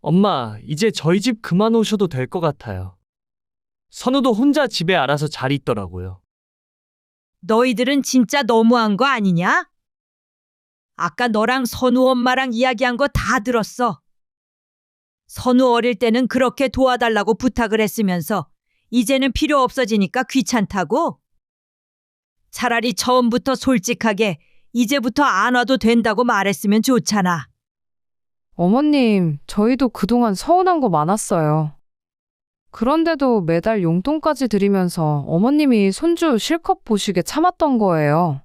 엄마, 이제 저희 집 그만 오셔도 될 것 같아요. 선우도 혼자 집에 알아서 잘 있더라고요. 너희들은 진짜 너무한 거 아니냐? 아까 너랑 선우 엄마랑 이야기한 거 다 들었어. 선우 어릴 때는 그렇게 도와달라고 부탁을 했으면서 이제는 필요 없어지니까 귀찮다고? 차라리 처음부터 솔직하게 이제부터 안 와도 된다고 말했으면 좋잖아. 어머님, 저희도 그동안 서운한 거 많았어요. 그런데도 매달 용돈까지 드리면서 어머님이 손주 실컷 보시게 참았던 거예요.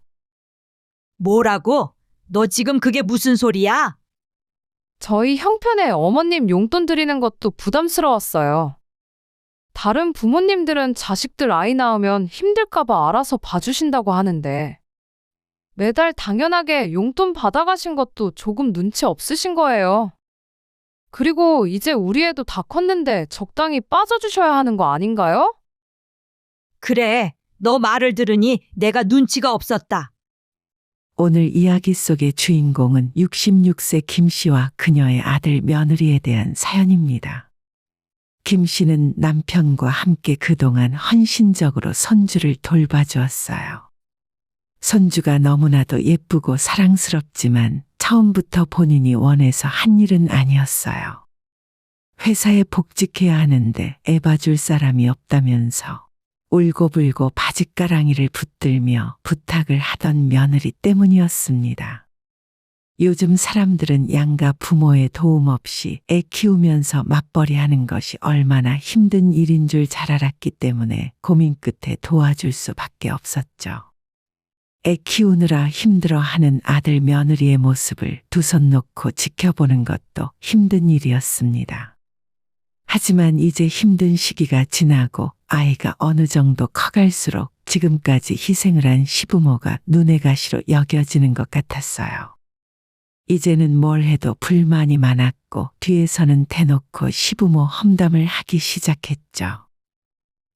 뭐라고? 너 지금 그게 무슨 소리야? 저희 형편에 어머님 용돈 드리는 것도 부담스러웠어요. 다른 부모님들은 자식들 아이 낳으면 힘들까봐 알아서 봐주신다고 하는데 매달 당연하게 용돈 받아가신 것도 조금 눈치 없으신 거예요. 그리고 이제 우리 애도 다 컸는데 적당히 빠져주셔야 하는 거 아닌가요? 그래, 너 말을 들으니 내가 눈치가 없었다. 오늘 이야기 속의 주인공은 66세 김 씨와 그녀의 아들 며느리에 대한 사연입니다. 김 씨는 남편과 함께 그동안 헌신적으로 손주를 돌봐주었어요. 손주가 너무나도 예쁘고 사랑스럽지만 처음부터 본인이 원해서 한 일은 아니었어요. 회사에 복직해야 하는데 애 봐줄 사람이 없다면서 울고불고 바짓가랑이를 붙들며 부탁을 하던 며느리 때문이었습니다. 요즘 사람들은 양가 부모의 도움 없이 애 키우면서 맞벌이하는 것이 얼마나 힘든 일인 줄 잘 알았기 때문에 고민 끝에 도와줄 수밖에 없었죠. 애 키우느라 힘들어하는 아들 며느리의 모습을 두 손 놓고 지켜보는 것도 힘든 일이었습니다. 하지만 이제 힘든 시기가 지나고 아이가 어느 정도 커갈수록 지금까지 희생을 한 시부모가 눈의 가시로 여겨지는 것 같았어요. 이제는 뭘 해도 불만이 많았고 뒤에서는 대놓고 시부모 험담을 하기 시작했죠.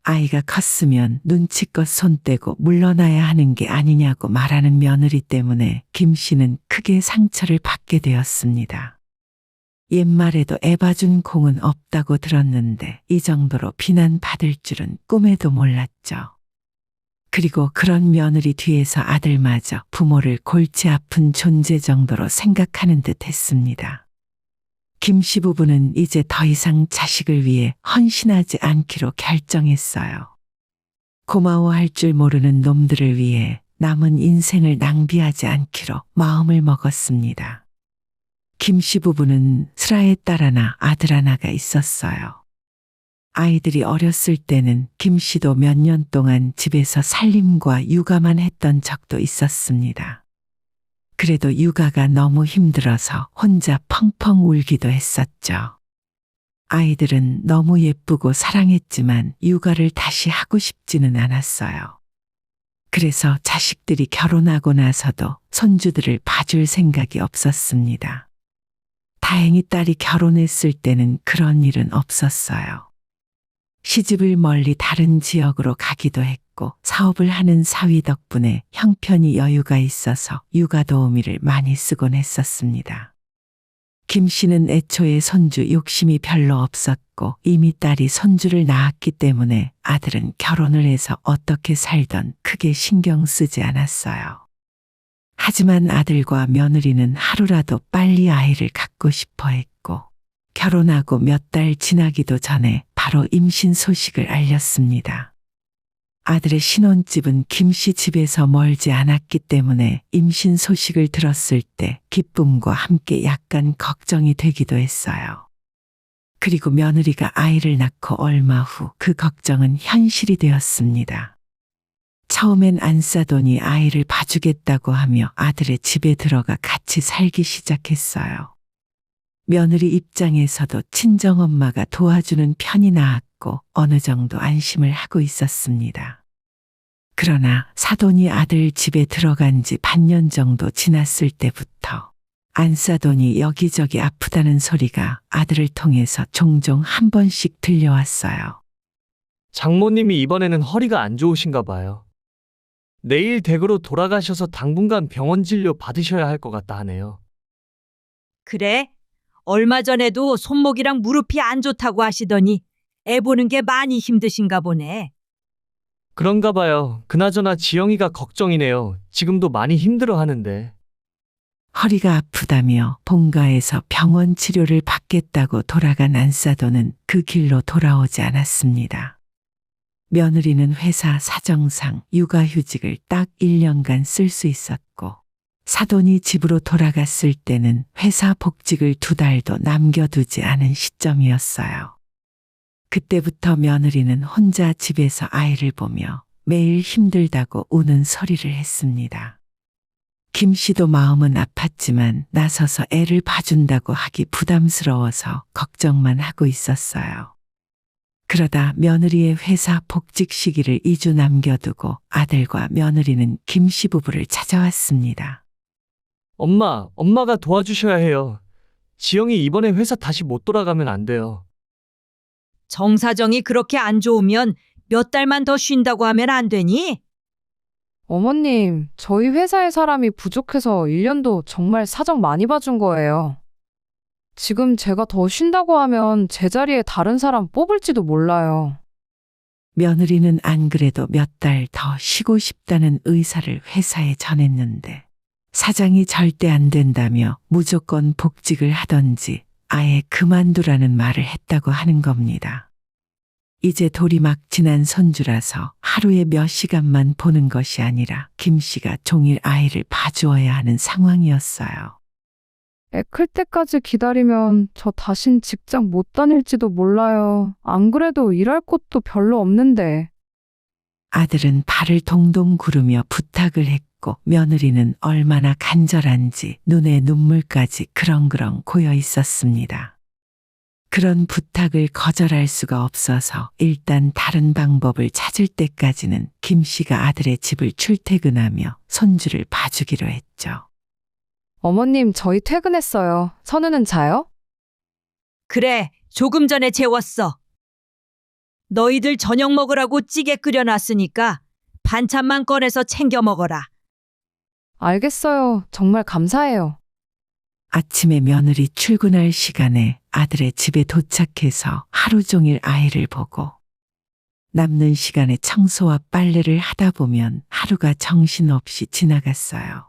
아이가 컸으면 눈치껏 손 떼고 물러나야 하는 게 아니냐고 말하는 며느리 때문에 김 씨는 크게 상처를 받게 되었습니다. 옛말에도 애 봐준 공은 없다고 들었는데 이 정도로 비난받을 줄은 꿈에도 몰랐죠. 그리고 그런 며느리 뒤에서 아들마저 부모를 골치 아픈 존재 정도로 생각하는 듯 했습니다. 김 씨 부부는 이제 더 이상 자식을 위해 헌신하지 않기로 결정했어요. 고마워할 줄 모르는 놈들을 위해 남은 인생을 낭비하지 않기로 마음을 먹었습니다. 김 씨 부부는 슬아의 딸 하나, 아들 하나가 있었어요. 아이들이 어렸을 때는 김 씨도 몇 년 동안 집에서 살림과 육아만 했던 적도 있었습니다. 그래도 육아가 너무 힘들어서 혼자 펑펑 울기도 했었죠. 아이들은 너무 예쁘고 사랑했지만 육아를 다시 하고 싶지는 않았어요. 그래서 자식들이 결혼하고 나서도 손주들을 봐줄 생각이 없었습니다. 다행히 딸이 결혼했을 때는 그런 일은 없었어요. 시집을 멀리 다른 지역으로 가기도 했고 사업을 하는 사위 덕분에 형편이 여유가 있어서 육아 도우미를 많이 쓰곤 했었습니다. 김 씨는 애초에 손주 욕심이 별로 없었고 이미 딸이 손주를 낳았기 때문에 아들은 결혼을 해서 어떻게 살던 크게 신경 쓰지 않았어요. 하지만 아들과 며느리는 하루라도 빨리 아이를 갖고 싶어 했고 결혼하고 몇 달 지나기도 전에 바로 임신 소식을 알렸습니다. 아들의 신혼집은 김 씨 집에서 멀지 않았기 때문에 임신 소식을 들었을 때 기쁨과 함께 약간 걱정이 되기도 했어요. 그리고 며느리가 아이를 낳고 얼마 후 그 걱정은 현실이 되었습니다. 처음엔 안 싸더니 아이를 봐주겠다고 하며 아들의 집에 들어가 같이 살기 시작했어요. 며느리 입장에서도 친정엄마가 도와주는 편이 나았고 어느 정도 안심을 하고 있었습니다. 그러나 사돈이 아들 집에 들어간 지 반년 정도 지났을 때부터 안 싸더니 여기저기 아프다는 소리가 아들을 통해서 종종 한 번씩 들려왔어요. 장모님이 이번에는 허리가 안 좋으신가 봐요. 내일 댁으로 돌아가셔서 당분간 병원 진료 받으셔야 할 것 같다 하네요. 그래? 얼마 전에도 손목이랑 무릎이 안 좋다고 하시더니 애 보는 게 많이 힘드신가 보네. 그런가 봐요. 그나저나 지영이가 걱정이네요. 지금도 많이 힘들어 하는데. 허리가 아프다며 본가에서 병원 치료를 받겠다고 돌아간 안사도는 그 길로 돌아오지 않았습니다. 며느리는 회사 사정상 육아휴직을 딱 1년간 쓸 수 있었고, 사돈이 집으로 돌아갔을 때는 회사 복직을 2달도 남겨두지 않은 시점이었어요. 그때부터 며느리는 혼자 집에서 아이를 보며 매일 힘들다고 우는 소리를 했습니다. 김 씨도 마음은 아팠지만 나서서 애를 봐준다고 하기 부담스러워서 걱정만 하고 있었어요. 그러다 며느리의 회사 복직 시기를 2주 남겨두고 아들과 며느리는 김 씨 부부를 찾아왔습니다. 엄마가 도와주셔야 해요. 지영이 이번에 회사 다시 못 돌아가면 안 돼요. 정사정이 그렇게 안 좋으면 몇 달만 더 쉰다고 하면 안 되니? 어머님, 저희 회사에 사람이 부족해서 1년도 정말 사정 많이 봐준 거예요. 지금 제가 더 쉰다고 하면 제 자리에 다른 사람 뽑을지도 몰라요. 며느리는 안 그래도 몇 달 더 쉬고 싶다는 의사를 회사에 전했는데 사장이 절대 안 된다며 무조건 복직을 하던지 아예 그만두라는 말을 했다고 하는 겁니다. 이제 돌이 막 지난 손주라서 하루에 몇 시간만 보는 것이 아니라 김 씨가 종일 아이를 봐주어야 하는 상황이었어요. 애 클 때까지 기다리면 저 다신 직장 못 다닐지도 몰라요. 안 그래도 일할 곳도 별로 없는데. 아들은 발을 동동 구르며 부탁을 했고 며느리는 얼마나 간절한지 눈에 눈물까지 그렁그렁 고여 있었습니다. 그런 부탁을 거절할 수가 없어서 일단 다른 방법을 찾을 때까지는 김 씨가 아들의 집을 출퇴근하며 손주를 봐주기로 했죠. 어머님, 저희 퇴근했어요. 선우는 자요? 그래, 조금 전에 재웠어. 너희들 저녁 먹으라고 찌개 끓여놨으니까 반찬만 꺼내서 챙겨 먹어라. 알겠어요. 정말 감사해요. 아침에 며느리 출근할 시간에 아들의 집에 도착해서 하루 종일 아이를 보고 남는 시간에 청소와 빨래를 하다 보면 하루가 정신없이 지나갔어요.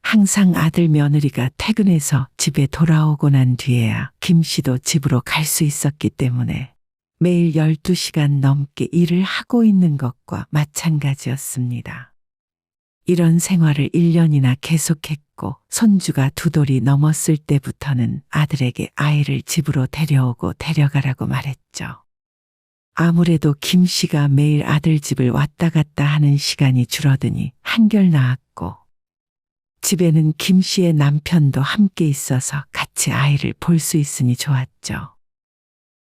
항상 아들 며느리가 퇴근해서 집에 돌아오고 난 뒤에야 김 씨도 집으로 갈 수 있었기 때문에 매일 12시간 넘게 일을 하고 있는 것과 마찬가지였습니다. 이런 생활을 1년이나 계속했고 손주가 2돌이 넘었을 때부터는 아들에게 아이를 집으로 데려오고 데려가라고 말했죠. 아무래도 김 씨가 매일 아들 집을 왔다 갔다 하는 시간이 줄어드니 한결 나았고 집에는 김 씨의 남편도 함께 있어서 같이 아이를 볼 수 있으니 좋았죠.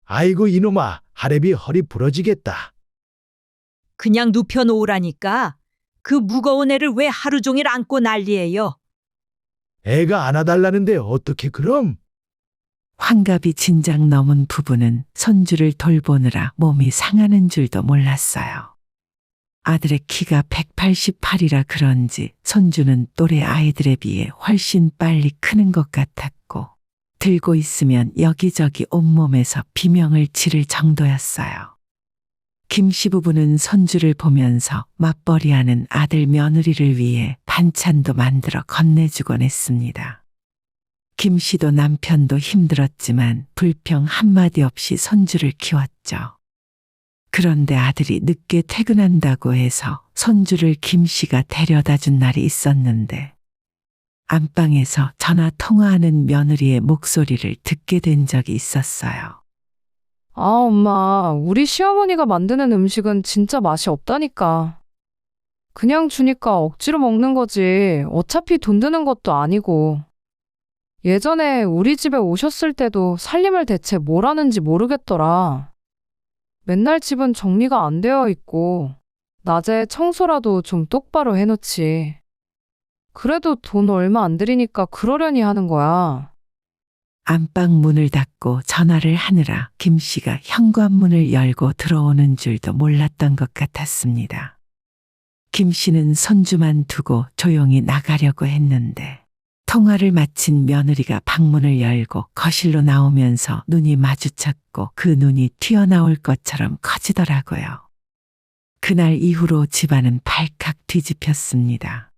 아이고 이놈아, 하랩이 허리 부러지겠다. 그냥 눕혀놓으라니까. 그 무거운 애를 왜 하루 종일 안고 난리예요? 애가 안아달라는데 어떻게 그럼? 환갑이 진작 넘은 부부는 손주를 돌보느라 몸이 상하는 줄도 몰랐어요. 아들의 키가 188이라 그런지 손주는 또래 아이들에 비해 훨씬 빨리 크는 것 같았고 들고 있으면 여기저기 온몸에서 비명을 지를 정도였어요. 김 씨 부부는 손주를 보면서 맞벌이하는 아들 며느리를 위해 반찬도 만들어 건네주곤 했습니다. 김 씨도 남편도 힘들었지만 불평 한마디 없이 손주를 키웠죠. 그런데 아들이 늦게 퇴근한다고 해서 손주를 김 씨가 데려다 준 날이 있었는데 안방에서 전화 통화하는 며느리의 목소리를 듣게 된 적이 있었어요. 아, 엄마, 우리 시어머니가 만드는 음식은 진짜 맛이 없다니까. 그냥 주니까 억지로 먹는 거지. 어차피 돈 드는 것도 아니고. 예전에 우리 집에 오셨을 때도 살림을 대체 뭘 하는지 모르겠더라. 맨날 집은 정리가 안 되어 있고 낮에 청소라도 좀 똑바로 해놓지. 그래도 돈 얼마 안 들이니까 그러려니 하는 거야. 안방 문을 닫고 전화를 하느라 김 씨가 현관문을 열고 들어오는 줄도 몰랐던 것 같았습니다. 김 씨는 손주만 두고 조용히 나가려고 했는데 통화를 마친 며느리가 방문을 열고 거실로 나오면서 눈이 마주쳤고 그 눈이 튀어나올 것처럼 커지더라고요. 그날 이후로 집안은 발칵 뒤집혔습니다.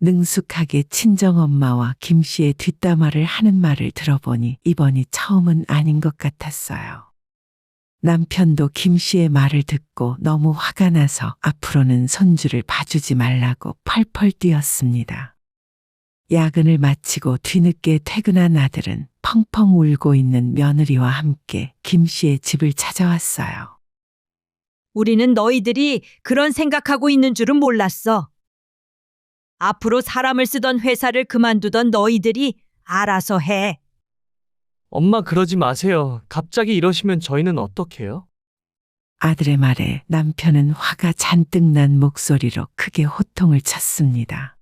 능숙하게 친정엄마와 김 씨의 뒷담화를 하는 말을 들어보니 이번이 처음은 아닌 것 같았어요. 남편도 김 씨의 말을 듣고 너무 화가 나서 앞으로는 손주를 봐주지 말라고 펄펄 뛰었습니다. 야근을 마치고 뒤늦게 퇴근한 아들은 펑펑 울고 있는 며느리와 함께 김 씨의 집을 찾아왔어요. 우리는 너희들이 그런 생각하고 있는 줄은 몰랐어. 앞으로 사람을 쓰던 회사를 그만두던 너희들이 알아서 해. 엄마 그러지 마세요. 갑자기 이러시면 저희는 어떡해요? 아들의 말에 남편은 화가 잔뜩 난 목소리로 크게 호통을 쳤습니다.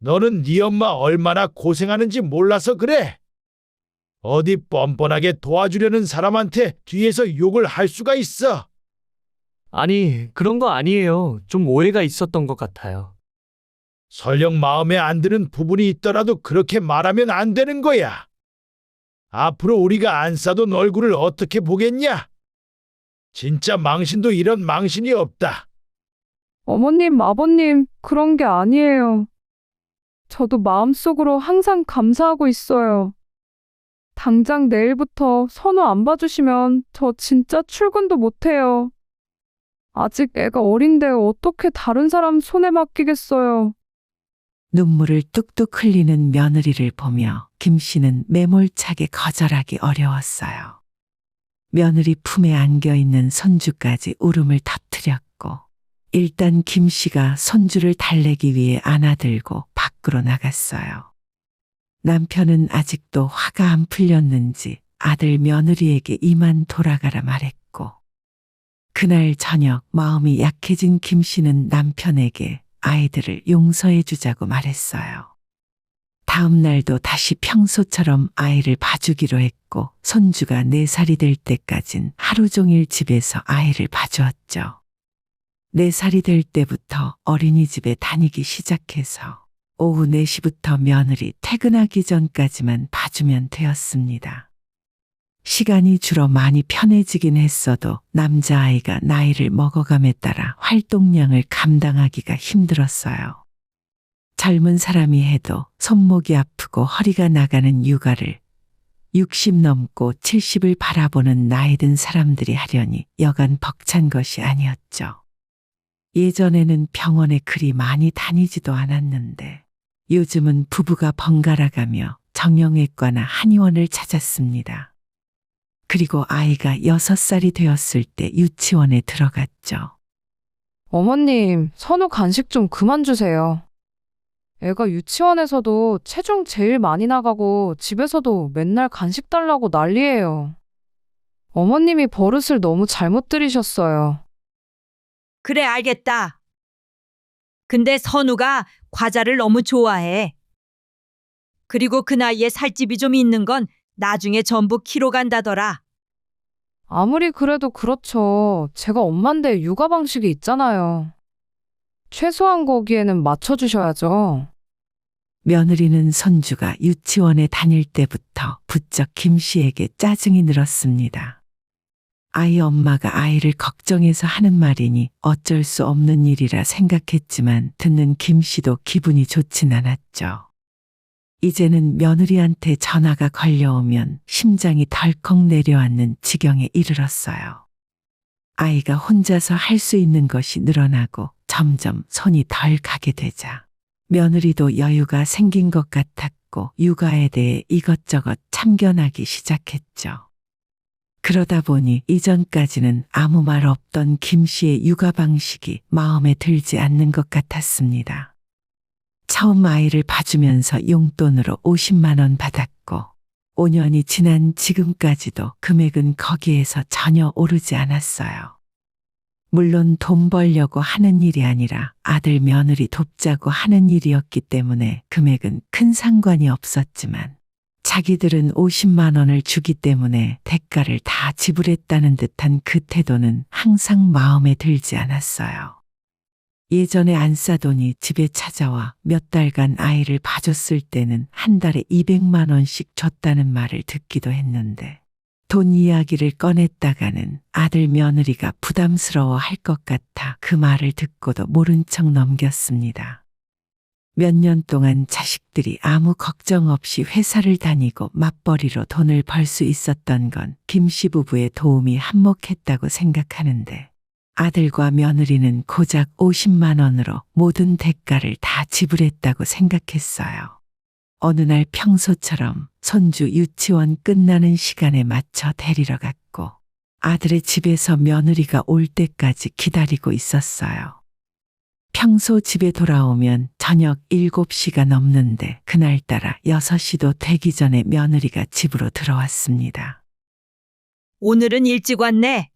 너는 네 엄마 얼마나 고생하는지 몰라서 그래. 어디 뻔뻔하게 도와주려는 사람한테 뒤에서 욕을 할 수가 있어. 아니, 그런 거 아니에요. 좀 오해가 있었던 것 같아요. 설령 마음에 안 드는 부분이 있더라도 그렇게 말하면 안 되는 거야. 앞으로 우리가 안 싸돈 얼굴을 어떻게 보겠냐? 진짜 망신도 이런 망신이 없다. 어머님, 아버님, 그런 게 아니에요. 저도 마음속으로 항상 감사하고 있어요. 당장 내일부터 선우 안 봐주시면 저 진짜 출근도 못해요. 아직 애가 어린데 어떻게 다른 사람 손에 맡기겠어요. 눈물을 뚝뚝 흘리는 며느리를 보며 김 씨는 매몰차게 거절하기 어려웠어요. 며느리 품에 안겨 있는 손주까지 울음을 터뜨렸고 일단 김 씨가 손주를 달래기 위해 안아들고 밖으로 나갔어요. 남편은 아직도 화가 안 풀렸는지 아들 며느리에게 이만 돌아가라 말했고 그날 저녁 마음이 약해진 김 씨는 남편에게 아이들을 용서해 주자고 말했어요. 다음 날도 다시 평소처럼 아이를 봐주기로 했고 손주가 4살이 될 때까진 하루 종일 집에서 아이를 봐주었죠. 4살이 될 때부터 어린이집에 다니기 시작해서 오후 4시부터 며느리 퇴근하기 전까지만 봐주면 되었습니다. 시간이 줄어 많이 편해지긴 했어도 남자아이가 나이를 먹어감에 따라 활동량을 감당하기가 힘들었어요. 젊은 사람이 해도 손목이 아프고 허리가 나가는 육아를 60 넘고 70을 바라보는 나이 든 사람들이 하려니 여간 벅찬 것이 아니었죠. 예전에는 병원에 그리 많이 다니지도 않았는데 요즘은 부부가 번갈아가며 정형외과나 한의원을 찾았습니다. 그리고 아이가 6살이 되었을 때 유치원에 들어갔죠. 어머님, 선우 간식 좀 그만 주세요. 애가 유치원에서도 체중 제일 많이 나가고 집에서도 맨날 간식 달라고 난리예요. 어머님이 버릇을 너무 잘못 들이셨어요. 그래, 알겠다. 근데 선우가 과자를 너무 좋아해. 그리고 그 나이에 살집이 좀 있는 건 나중에 전부 키로 간다더라. 아무리 그래도 그렇죠. 제가 엄만데 육아 방식이 있잖아요. 최소한 거기에는 맞춰주셔야죠. 며느리는 손주가 유치원에 다닐 때부터 부쩍 김 씨에게 짜증이 늘었습니다. 아이 엄마가 아이를 걱정해서 하는 말이니 어쩔 수 없는 일이라 생각했지만 듣는 김 씨도 기분이 좋진 않았죠. 이제는 며느리한테 전화가 걸려오면 심장이 덜컥 내려앉는 지경에 이르렀어요. 아이가 혼자서 할 수 있는 것이 늘어나고 점점 손이 덜 가게 되자 며느리도 여유가 생긴 것 같았고 육아에 대해 이것저것 참견하기 시작했죠. 그러다 보니 이전까지는 아무 말 없던 김 씨의 육아 방식이 마음에 들지 않는 것 같았습니다. 처음 아이를 봐주면서 용돈으로 50만 원 받았고 5년이 지난 지금까지도 금액은 거기에서 전혀 오르지 않았어요. 물론 돈 벌려고 하는 일이 아니라 아들 며느리 돕자고 하는 일이었기 때문에 금액은 큰 상관이 없었지만 자기들은 50만 원을 주기 때문에 대가를 다 지불했다는 듯한 그 태도는 항상 마음에 들지 않았어요. 예전에 안 싸더니 집에 찾아와 몇 달간 아이를 봐줬을 때는 한 달에 200만 원씩 줬다는 말을 듣기도 했는데 돈 이야기를 꺼냈다가는 아들 며느리가 부담스러워 할 것 같아 그 말을 듣고도 모른 척 넘겼습니다. 몇 년 동안 자식들이 아무 걱정 없이 회사를 다니고 맞벌이로 돈을 벌 수 있었던 건 김씨 부부의 도움이 한몫했다고 생각하는데 아들과 며느리는 고작 50만 원으로 모든 대가를 다 지불했다고 생각했어요. 어느 날 평소처럼 손주 유치원 끝나는 시간에 맞춰 데리러 갔고 아들의 집에서 며느리가 올 때까지 기다리고 있었어요. 평소 집에 돌아오면 저녁 7시가 넘는데 그날따라 6시도 되기 전에 며느리가 집으로 들어왔습니다. 오늘은 일찍 왔네.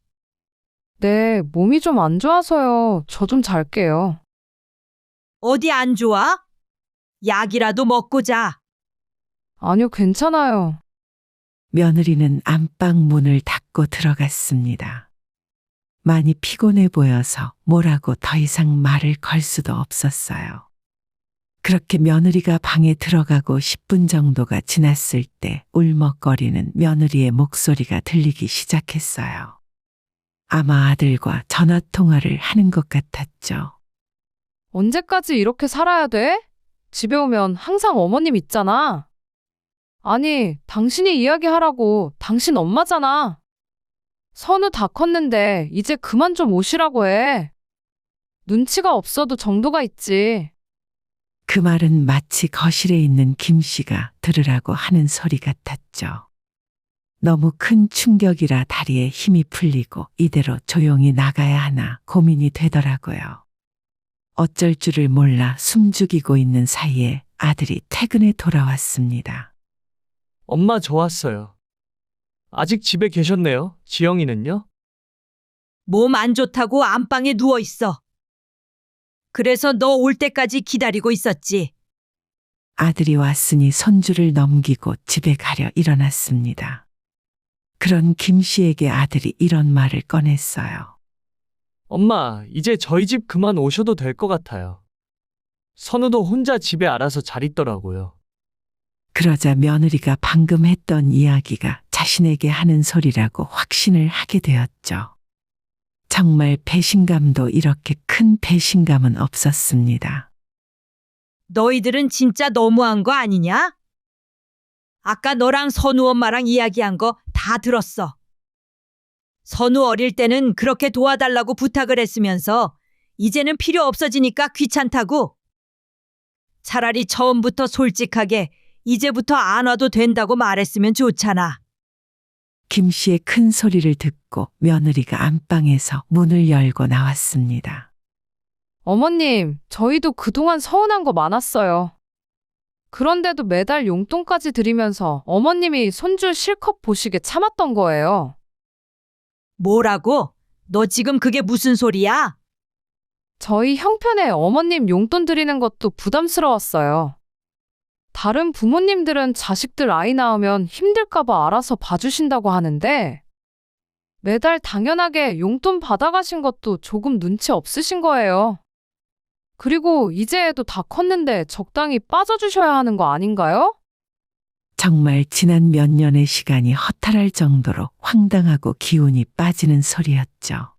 네, 몸이 좀 안 좋아서요. 저 좀 잘게요. 어디 안 좋아? 약이라도 먹고 자. 아니요, 괜찮아요. 며느리는 안방 문을 닫고 들어갔습니다. 많이 피곤해 보여서 뭐라고 더 이상 말을 걸 수도 없었어요. 그렇게 며느리가 방에 들어가고 10분 정도가 지났을 때 울먹거리는 며느리의 목소리가 들리기 시작했어요. 아마 아들과 전화 통화를 하는 것 같았죠. 언제까지 이렇게 살아야 돼? 집에 오면 항상 어머님 있잖아. 아니, 당신이 이야기하라고. 당신 엄마잖아. 선우 다 컸는데 이제 그만 좀 오시라고 해. 눈치가 없어도 정도가 있지. 그 말은 마치 거실에 있는 김 씨가 들으라고 하는 소리 같았죠. 너무 큰 충격이라 다리에 힘이 풀리고 이대로 조용히 나가야 하나 고민이 되더라고요. 어쩔 줄을 몰라 숨죽이고 있는 사이에 아들이 퇴근해 돌아왔습니다. 엄마 저 왔어요. 아직 집에 계셨네요. 지영이는요? 몸 안 좋다고 안방에 누워 있어. 그래서 너 올 때까지 기다리고 있었지. 아들이 왔으니 손주를 넘기고 집에 가려 일어났습니다. 그런 김 씨에게 아들이 이런 말을 꺼냈어요. 엄마, 이제 저희 집 그만 오셔도 될 것 같아요. 선우도 혼자 집에 알아서 잘 있더라고요. 그러자 며느리가 방금 했던 이야기가 자신에게 하는 소리라고 확신을 하게 되었죠. 정말 배신감도 이렇게 큰 배신감은 없었습니다. 너희들은 진짜 너무한 거 아니냐? 아까 너랑 선우 엄마랑 이야기한 거 다 들었어. 선우 어릴 때는 그렇게 도와달라고 부탁을 했으면서 이제는 필요 없어지니까 귀찮다고. 차라리 처음부터 솔직하게 이제부터 안 와도 된다고 말했으면 좋잖아. 김 씨의 큰 소리를 듣고 며느리가 안방에서 문을 열고 나왔습니다. 어머님, 저희도 그동안 서운한 거 많았어요. 그런데도 매달 용돈까지 드리면서 어머님이 손주 실컷 보시게 참았던 거예요. 뭐라고? 너 지금 그게 무슨 소리야? 저희 형편에 어머님 용돈 드리는 것도 부담스러웠어요. 다른 부모님들은 자식들 아이 낳으면 힘들까봐 알아서 봐주신다고 하는데 매달 당연하게 용돈 받아가신 것도 조금 눈치 없으신 거예요. 그리고 이제 애도 다 컸는데 적당히 빠져주셔야 하는 거 아닌가요? 정말 지난 몇 년의 시간이 허탈할 정도로 황당하고 기운이 빠지는 소리였죠.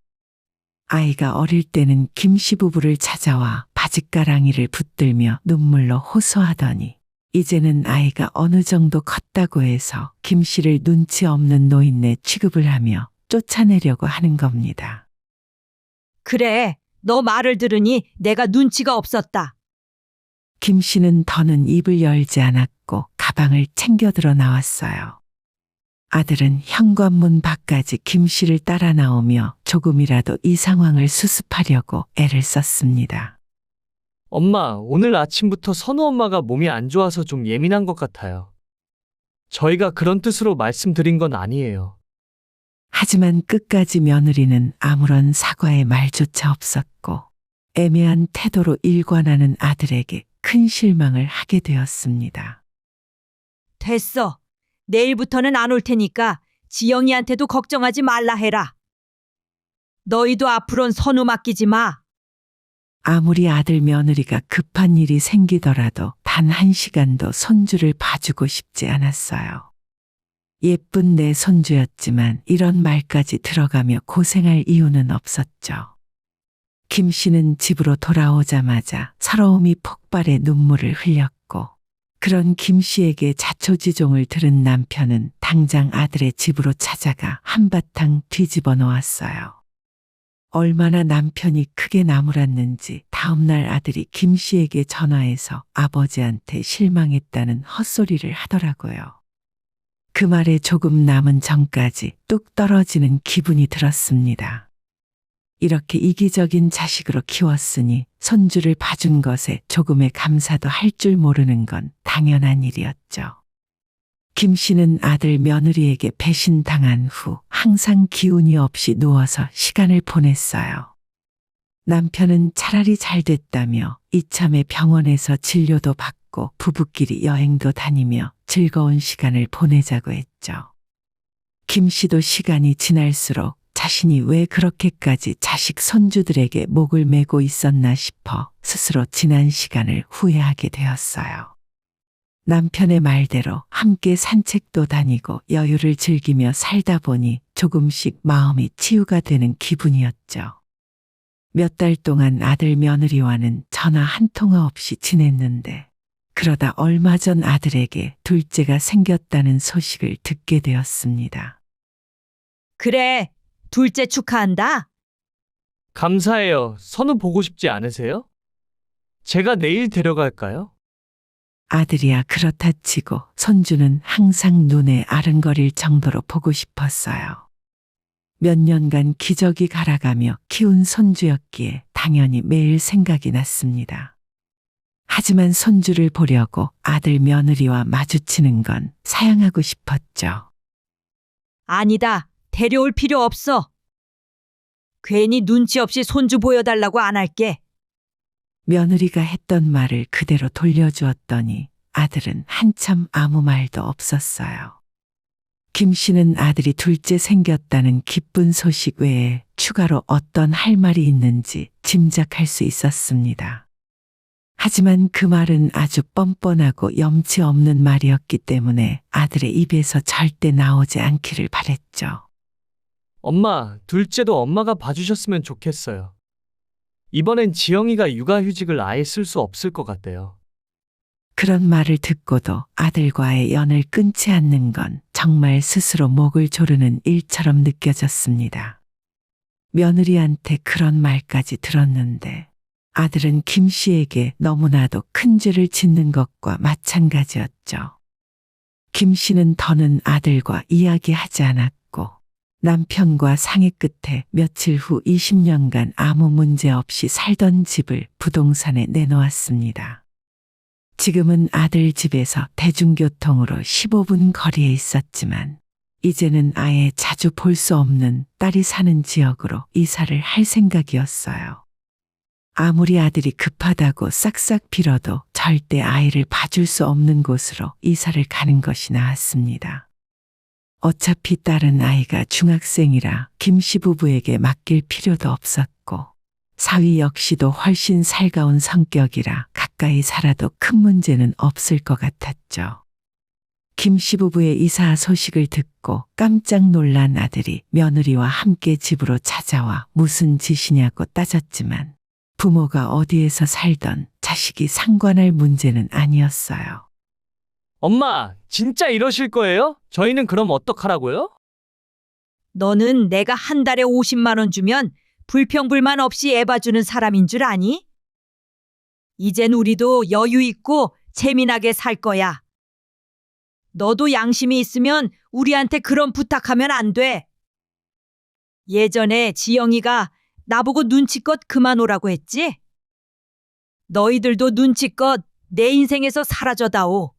아이가 어릴 때는 김씨 부부를 찾아와 바짓가랑이를 붙들며 눈물로 호소하더니 이제는 아이가 어느 정도 컸다고 해서 김씨를 눈치 없는 노인네 취급을 하며 쫓아내려고 하는 겁니다. 그래, 너 말을 들으니 내가 눈치가 없었다. 김 씨는 더는 입을 열지 않았고 가방을 챙겨 들어 나왔어요. 아들은 현관문 밖까지 김 씨를 따라 나오며 조금이라도 이 상황을 수습하려고 애를 썼습니다. 엄마, 오늘 아침부터 선우 엄마가 몸이 안 좋아서 좀 예민한 것 같아요. 저희가 그런 뜻으로 말씀드린 건 아니에요. 하지만 끝까지 며느리는 아무런 사과의 말조차 없었고 애매한 태도로 일관하는 아들에게 큰 실망을 하게 되었습니다. 됐어. 내일부터는 안 올 테니까 지영이한테도 걱정하지 말라 해라. 너희도 앞으론 선우 맡기지 마. 아무리 아들 며느리가 급한 일이 생기더라도 단 1시간도 손주를 봐주고 싶지 않았어요. 예쁜 내 손주였지만 이런 말까지 들어가며 고생할 이유는 없었죠. 김 씨는 집으로 돌아오자마자 서러움이 폭발해 눈물을 흘렸고, 그런 김 씨에게 자초지종을 들은 남편은 당장 아들의 집으로 찾아가 한바탕 뒤집어 놓았어요. 얼마나 남편이 크게 나무랐는지 다음날 아들이 김 씨에게 전화해서 아버지한테 실망했다는 헛소리를 하더라고요. 그 말에 조금 남은 정까지 뚝 떨어지는 기분이 들었습니다. 이렇게 이기적인 자식으로 키웠으니 손주를 봐준 것에 조금의 감사도 할 줄 모르는 건 당연한 일이었죠. 김 씨는 아들 며느리에게 배신당한 후 항상 기운이 없이 누워서 시간을 보냈어요. 남편은 차라리 잘 됐다며 이참에 병원에서 진료도 받고 부부끼리 여행도 다니며 즐거운 시간을 보내자고 했죠. 김 씨도 시간이 지날수록 자신이 왜 그렇게까지 자식 손주들에게 목을 메고 있었나 싶어 스스로 지난 시간을 후회하게 되었어요. 남편의 말대로 함께 산책도 다니고 여유를 즐기며 살다 보니 조금씩 마음이 치유가 되는 기분이었죠. 몇 달 동안 아들 며느리와는 전화 한 통화 없이 지냈는데, 그러다 얼마 전 아들에게 둘째가 생겼다는 소식을 듣게 되었습니다. 그래, 둘째 축하한다. 감사해요. 선우 보고 싶지 않으세요? 제가 내일 데려갈까요? 아들이야 그렇다 치고 손주는 항상 눈에 아른거릴 정도로 보고 싶었어요. 몇 년간 기저귀 갈아가며 키운 손주였기에 당연히 매일 생각이 났습니다. 하지만 손주를 보려고 아들 며느리와 마주치는 건 사양하고 싶었죠. 아니다. 데려올 필요 없어. 괜히 눈치 없이 손주 보여달라고 안 할게. 며느리가 했던 말을 그대로 돌려주었더니 아들은 한참 아무 말도 없었어요. 김 씨는 아들이 둘째 생겼다는 기쁜 소식 외에 추가로 어떤 할 말이 있는지 짐작할 수 있었습니다. 하지만 그 말은 아주 뻔뻔하고 염치 없는 말이었기 때문에 아들의 입에서 절대 나오지 않기를 바랬죠. 엄마, 둘째도 엄마가 봐주셨으면 좋겠어요. 이번엔 지영이가 육아휴직을 아예 쓸 수 없을 것 같대요. 그런 말을 듣고도 아들과의 연을 끊지 않는 건 정말 스스로 목을 조르는 일처럼 느껴졌습니다. 며느리한테 그런 말까지 들었는데 아들은 김 씨에게 너무나도 큰 죄를 짓는 것과 마찬가지였죠. 김 씨는 더는 아들과 이야기하지 않았고 남편과 상의 끝에 며칠 후 20년간 아무 문제 없이 살던 집을 부동산에 내놓았습니다. 지금은 아들 집에서 대중교통으로 15분 거리에 있었지만 이제는 아예 자주 볼 수 없는 딸이 사는 지역으로 이사를 할 생각이었어요. 아무리 아들이 급하다고 싹싹 빌어도 절대 아이를 봐줄 수 없는 곳으로 이사를 가는 것이 나았습니다. 어차피 딸은 아이가 중학생이라 김 씨 부부에게 맡길 필요도 없었고 사위 역시도 훨씬 살가운 성격이라 가까이 살아도 큰 문제는 없을 것 같았죠. 김 씨 부부의 이사 소식을 듣고 깜짝 놀란 아들이 며느리와 함께 집으로 찾아와 무슨 짓이냐고 따졌지만 부모가 어디에서 살던 자식이 상관할 문제는 아니었어요. 엄마, 진짜 이러실 거예요? 저희는 그럼 어떡하라고요? 너는 내가 한 달에 50만 원 주면 불평불만 없이 애 봐주는 사람인 줄 아니? 이젠 우리도 여유 있고 재미나게 살 거야. 너도 양심이 있으면 우리한테 그런 부탁하면 안 돼. 예전에 지영이가 나보고 눈치껏 그만 오라고 했지? 너희들도 눈치껏 내 인생에서 사라져다오.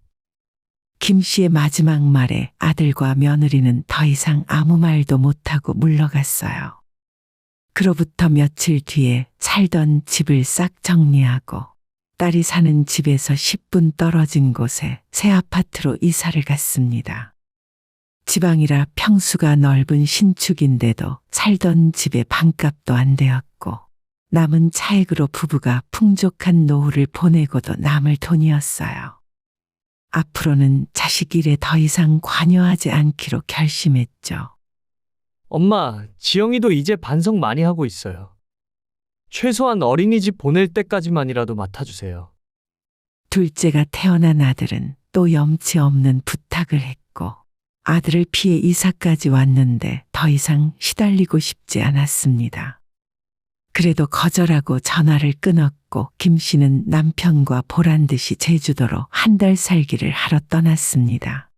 김 씨의 마지막 말에 아들과 며느리는 더 이상 아무 말도 못하고 물러갔어요. 그로부터 며칠 뒤에 살던 집을 싹 정리하고 딸이 사는 집에서 10분 떨어진 곳에 새 아파트로 이사를 갔습니다. 지방이라 평수가 넓은 신축인데도 살던 집의 반값도 안 되었고 남은 차액으로 부부가 풍족한 노후를 보내고도 남을 돈이었어요. 앞으로는 자식 일에 더 이상 관여하지 않기로 결심했죠. 엄마, 지영이도 이제 반성 많이 하고 있어요. 최소한 어린이집 보낼 때까지만이라도 맡아주세요. 둘째가 태어난 아들은 또 염치 없는 부탁을 했고 아들을 피해 이사까지 왔는데 더 이상 시달리고 싶지 않았습니다. 그래도 거절하고 전화를 끊었고 김 씨는 남편과 보란 듯이 제주도로 한 달 살기를 하러 떠났습니다.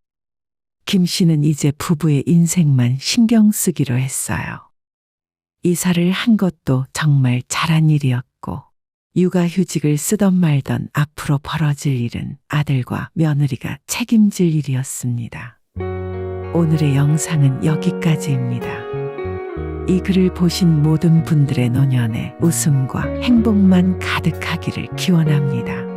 김 씨는 이제 부부의 인생만 신경 쓰기로 했어요. 이사를 한 것도 정말 잘한 일이었고 육아휴직을 쓰던 말던 앞으로 벌어질 일은 아들과 며느리가 책임질 일이었습니다. 오늘의 영상은 여기까지입니다. 이 글을 보신 모든 분들의 노년에 웃음과 행복만 가득하기를 기원합니다.